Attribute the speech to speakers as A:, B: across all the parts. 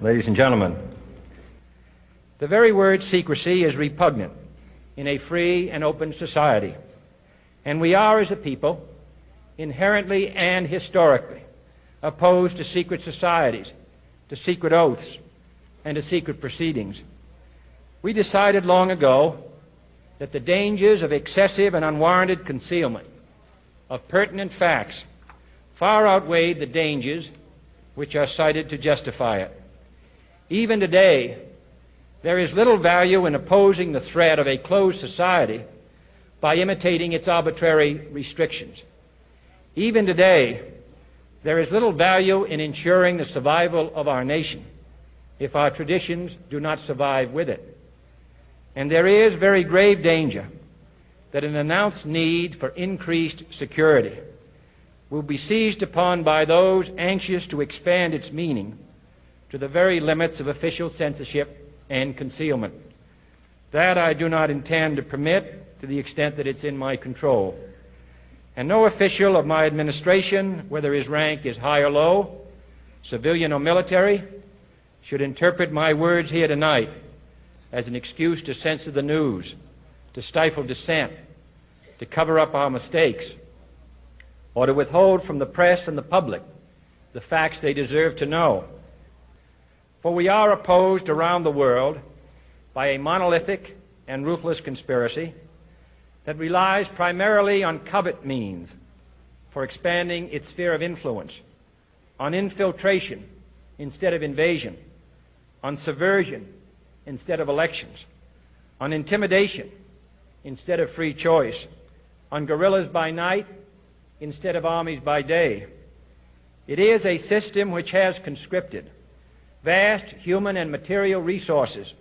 A: ladies and gentlemen. The very word secrecy is repugnant in a free and open society, and we are, as a people, inherently and historically opposed to secret societies, to secret oaths, and to secret proceedings. We decided long ago that the dangers of excessive and unwarranted concealment of pertinent facts far outweighed the dangers which are cited to justify it. Even today, there is little value in opposing the threat of a closed society by imitating its arbitrary restrictions. Even today, there is little value in ensuring the survival of our nation if our traditions do not survive with it. And there is very grave danger that an announced need for increased security will be seized upon by those anxious to expand its meaning to the very limits of official censorship and concealment. That I do not intend to permit to the extent that it's in my control. And no official of my administration, whether his rank is high or low, civilian or military, should interpret my words here tonight as an excuse to censor the news, to stifle dissent, to cover up our mistakes, or to withhold from the press and the public the facts they deserve to know. For we are opposed around the world by a monolithic and ruthless conspiracy that relies primarily on covert means for expanding its sphere of influence, on infiltration instead of invasion, on subversion instead of elections, on intimidation instead of free choice, on guerrillas by night instead of armies by day. It is a system which has conscripted vast human and material resources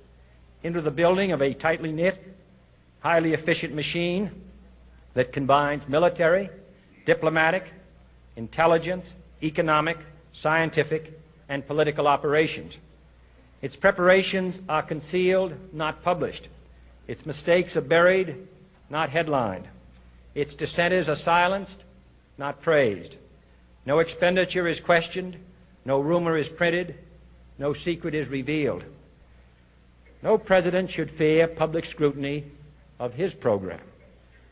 A: into the building of a tightly knit, highly efficient machine that combines military, diplomatic, intelligence, economic, scientific, and political operations. Its preparations are concealed, not published. Its mistakes are buried, not headlined. Its dissenters are silenced, not praised. No expenditure is questioned, no rumor is printed, no secret is revealed. No president should fear public scrutiny of his program,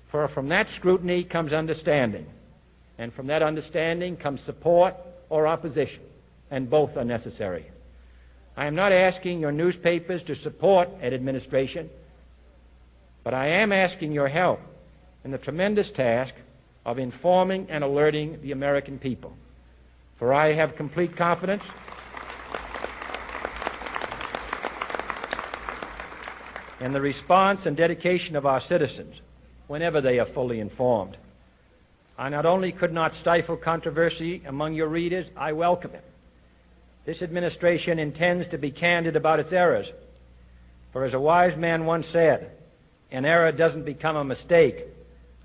A: for from that scrutiny comes understanding, and from that understanding comes support or opposition, and both are necessary. I am not asking your newspapers to support an administration, but I am asking your help in the tremendous task of informing and alerting the American people. For I have complete confidence in the response and dedication of our citizens whenever they are fully informed. I not only could not stifle controversy among your readers, I welcome it. This administration intends to be candid about its errors. For as a wise man once said, an error doesn't become a mistake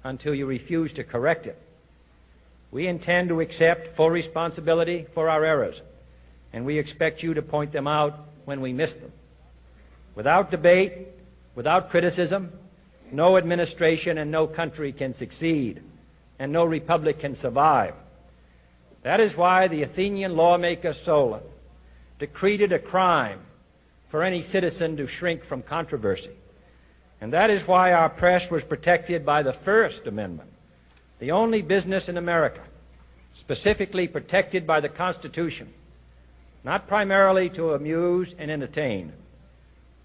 A: until you refuse to correct it. We intend to accept full responsibility for our errors, and we expect you to point them out when we miss them. Without debate, without criticism, no administration and no country can succeed, and no republic can survive. That is why the Athenian lawmaker Solon decreed it a crime for any citizen to shrink from controversy. And that is why our press was protected by the First Amendment, the only business in America specifically protected by the Constitution, not primarily to amuse and entertain,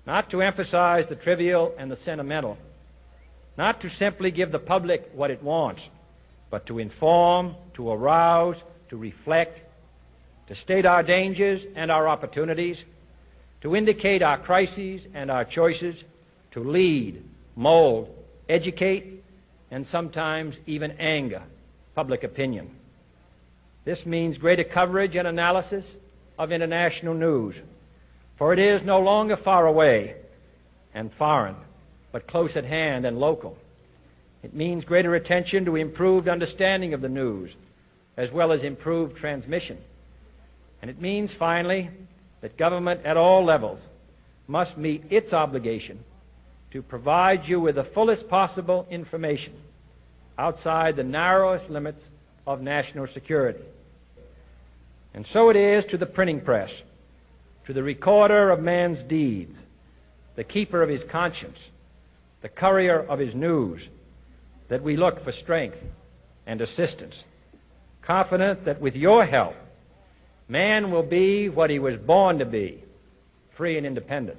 A: not to emphasize the trivial and the sentimental, not to simply give the public what it wants, but to inform, to arouse, to reflect, to state our dangers and our opportunities, to indicate our crises and our choices, to lead, mold, educate, and sometimes even anger public opinion. This means greater coverage and analysis of international news, for it is no longer far away and foreign, but close at hand and local. It means greater attention to improved understanding of the news, as well as improved transmission. And it means, finally, that government at all levels must meet its obligation to provide you with the fullest possible information outside the narrowest limits of national security. And so it is to the printing press, to the recorder of man's deeds, the keeper of his conscience, the courier of his news, that we look for strength and assistance, confident that with your help, man will be what he was born to be, free and independent.